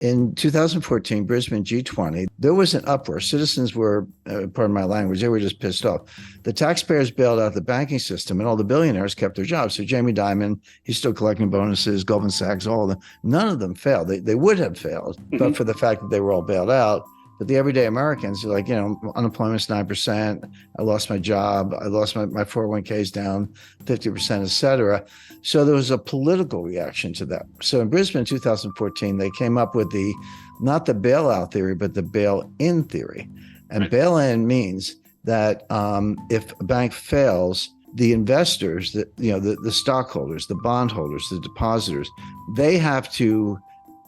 In 2014, Brisbane G20, there was an uproar. Citizens were, pardon my language, they were just pissed off. The taxpayers bailed out the banking system and all the billionaires kept their jobs. So Jamie Dimon, he's still collecting bonuses, Goldman Sachs, all of them. None of them failed. They would have failed, but for the fact that they were all bailed out. But the everyday Americans are like, unemployment's 9%. I lost my job. I lost my 401ks down 50%, et cetera. So there was a political reaction to that. So in Brisbane in 2014, they came up with not the bailout theory, but the bail-in theory. And bail-in means that if a bank fails, the investors, the stockholders, the bondholders, the depositors, they have to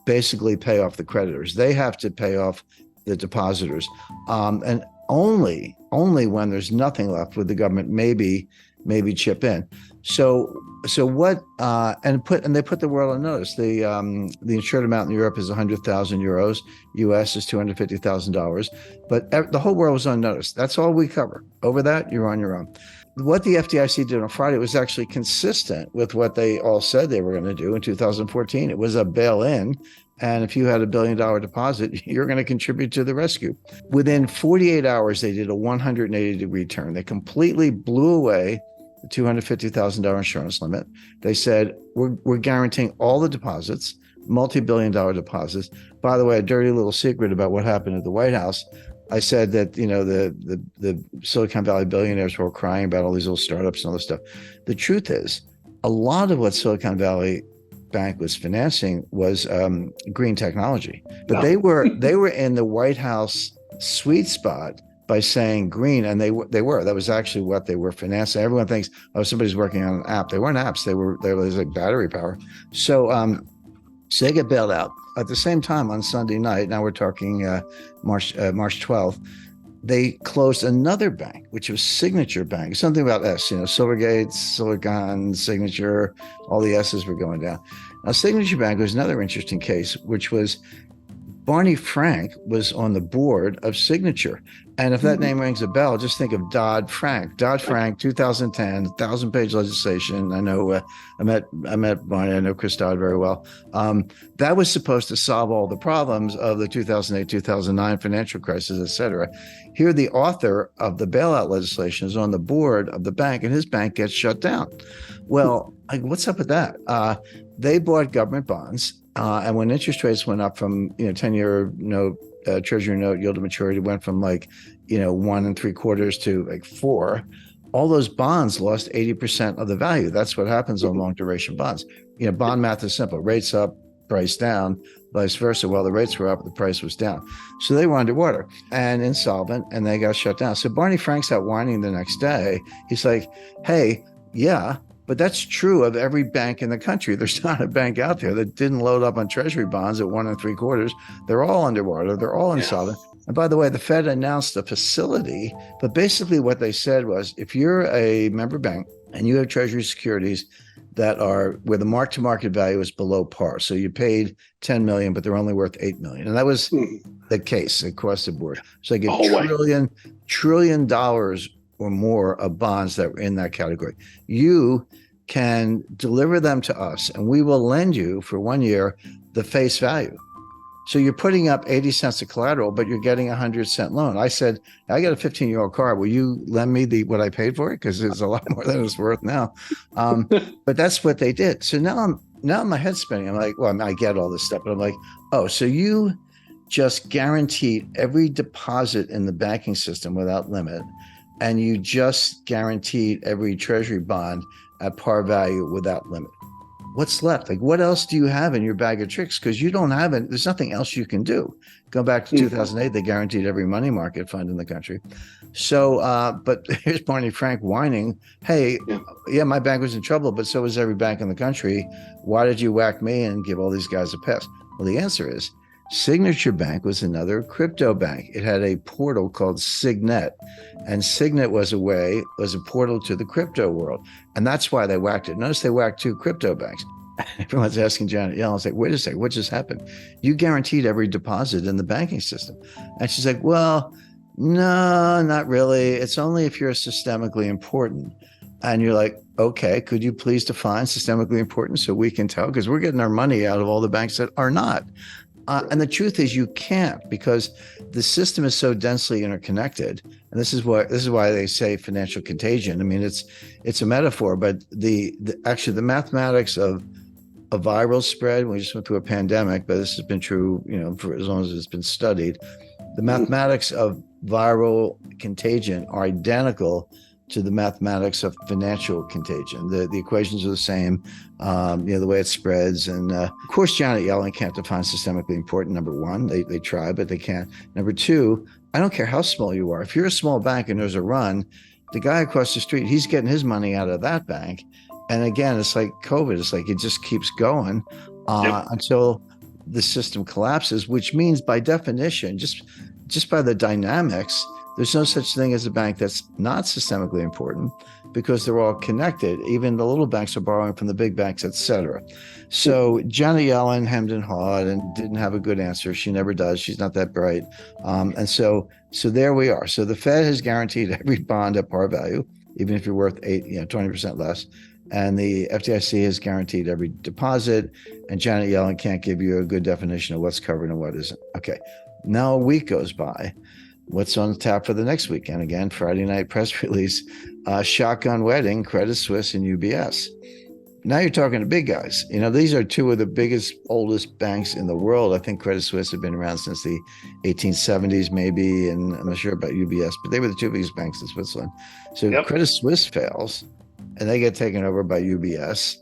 basically pay off the creditors. They have to pay off the depositors, and only when there's nothing left would the government maybe chip in. So what? And they put the world on notice. The insured amount in Europe is 100,000 euros. U.S. is $250,000. But the whole world was on notice. That's all we cover. Over that, you're on your own. What the FDIC did on Friday was actually consistent with what they all said they were going to do in 2014. It was a bail-in. And if you had $1 billion deposit, you're going to contribute to the rescue. Within 48 hours, they did a 180-degree turn. They completely blew away the $250,000 insurance limit. They said, we're guaranteeing all the deposits, multi-billion-dollar deposits. By the way, a dirty little secret about what happened at the White House. I said that, the Silicon Valley billionaires were all crying about all these little startups and all this stuff. The truth is, a lot of what Silicon Valley Bank was financing was green technology, but they were in the White House sweet spot by saying green, and they were. That was actually what they were financing. Everyone thinks, oh, somebody's working on an app. They weren't apps. They was like battery power. So they get bailed out. At the same time, on Sunday night, now we're talking March 12th, they closed another bank, which was Signature Bank. Something about S, Silvergate, Silicon, Signature, all the S's were going down. Now, Signature Bank was another interesting case, which was Barney Frank was on the board of Signature. And if that name rings a bell, just think of Dodd-Frank. Dodd-Frank, 2010, 1,000-page legislation. I know I met Barney. I know Chris Dodd very well. That was supposed to solve all the problems of the 2008, 2009 financial crisis, et cetera. Here, the author of the bailout legislation is on the board of the bank, and his bank gets shut down. Well, what's up with that? They bought government bonds. And when interest rates went up from 10-year note, treasury note yield to maturity went from 1 3/4 to 4, all those bonds lost 80% of the value. That's what happens on long duration bonds. Bond math is simple: rates up, price down, vice versa. Well, the rates were up, the price was down. So they were underwater and insolvent, and they got shut down. So Barney Frank's out whining the next day. He's like, hey, yeah, but that's true of every bank in the country. There's not a bank out there that didn't load up on treasury bonds at 1 3/4. They're all underwater. They're all insolvent. And by the way, the Fed announced a facility, but basically what they said was, if you're a member bank and you have treasury securities that are where the mark-to-market value is below par, so you paid 10 million, but they're only worth 8 million. And that was the case across the board. So they get trillion dollars or more of bonds that were in that category. You can deliver them to us, and we will lend you for 1 year the face value. So you're putting up 80 cents of collateral, but you're getting a 100-cent loan. I said, I got a 15-year-old car. Will you lend me what I paid for it? Because it's a lot more than it's worth now. But that's what they did. So now my head's spinning. I'm like, well, I get all this stuff, but I'm like, oh, so you just guaranteed every deposit in the banking system without limit, and you just guaranteed every treasury bond at par value without limit. What's left? What else do you have in your bag of tricks? Because you don't have it. There's nothing else you can do. Go back to 2008, they guaranteed every money market fund in the country. So, but here's Barney Frank whining, hey, yeah, my bank was in trouble, but so was every bank in the country. Why did you whack me and give all these guys a pass? Well, the answer is Signature Bank was another crypto bank. It had a portal called Signet, and Signet was a portal to the crypto world. And that's why they whacked it. Notice they whacked 2 crypto banks. Everyone's asking Janet Yellen, it's like, wait a second, what just happened? You guaranteed every deposit in the banking system. And she's like, well, no, not really. It's only if you're systemically important. And you're like, okay, could you please define systemically important so we can tell? Because we're getting our money out of all the banks that are not. And the truth is, you can't, because the system is so densely interconnected. And this is why they say financial contagion. I mean, it's a metaphor, but actually the mathematics of a viral spread. We just went through a pandemic, but this has been true, for as long as it's been studied. The mathematics of viral contagion are identical to the mathematics of financial contagion. The equations are the same, the way it spreads. And of course, Janet Yellen can't define systemically important. Number one, they try, but they can't. Number two, I don't care how small you are. If you're a small bank and there's a run, the guy across the street, he's getting his money out of that bank. And again, it's like COVID. It's like it just keeps going until the system collapses, which means by definition, just by the dynamics, there's no such thing as a bank that's not systemically important, because they're all connected. Even the little banks are borrowing from the big banks, et cetera. So Janet Yellen hemmed and hawed and didn't have a good answer. She never does. She's not that bright. And so there we are. So the Fed has guaranteed every bond at par value, even if you're worth 20% less. And the FDIC has guaranteed every deposit. And Janet Yellen can't give you a good definition of what's covered and what isn't. Okay. Now a week goes by. What's on tap for the next weekend? Again, Friday night press release, shotgun wedding, Credit Suisse and UBS. Now you're talking to big guys. These are two of the biggest, oldest banks in the world. I think Credit Suisse had been around since the 1870s, maybe, and I'm not sure about UBS, but they were the two biggest banks in Switzerland. So Credit Suisse fails, and they get taken over by UBS.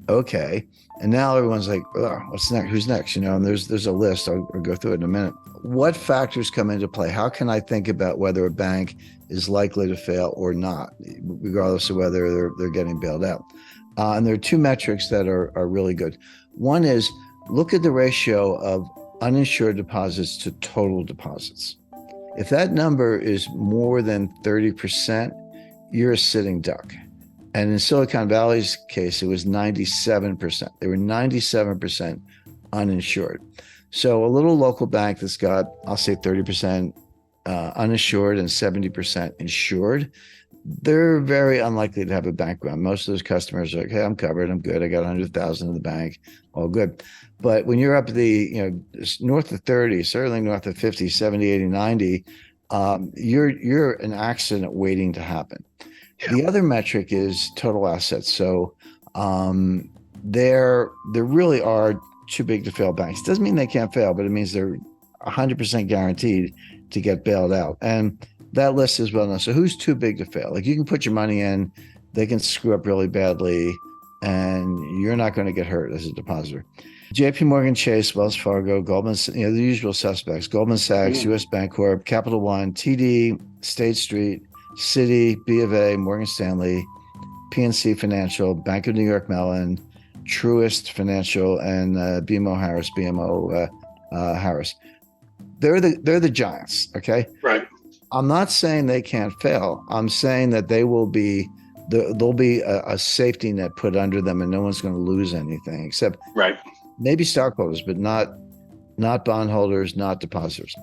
Okay. And now everyone's like, oh, what's next? Who's next? And there's a list. I'll go through it in a minute. What factors come into play? How can I think about whether a bank is likely to fail or not, regardless of whether they're getting bailed out? And there are two metrics that are really good. One is look at the ratio of uninsured deposits to total deposits. If that number is more than 30%, you're a sitting duck. And in Silicon Valley's case, it was 97%. They were 97% uninsured. So a little local bank that's got, I'll say 30% uninsured and 70% insured, they're very unlikely to have a bank run. Most of those customers are like, hey, I'm covered. I'm good. I got 100,000 in the bank. All good. But when you're up north of 30, certainly north of 50, 70, 80, 90, you're an accident waiting to happen. Yeah. The other metric is total assets. So there really are too big to fail banks. Doesn't mean they can't fail, but it means they're 100% guaranteed to get bailed out. And that list is well known. So who's too big to fail? Like, you can put your money in, they can screw up really badly, and you're not going to get hurt as a depositor. JP Morgan Chase, Wells Fargo, Goldman, the usual suspects, Goldman Sachs, US Bancorp, Capital One, TD, State Street, Citi, B of A, Morgan Stanley, PNC Financial, Bank of New York Mellon, Truist Financial, and BMO Harris. They're the giants, okay? Right. I'm not saying they can't fail. I'm saying that there'll be a safety net put under them, and no one's going to lose anything except maybe stockholders, but not bondholders, not depositors.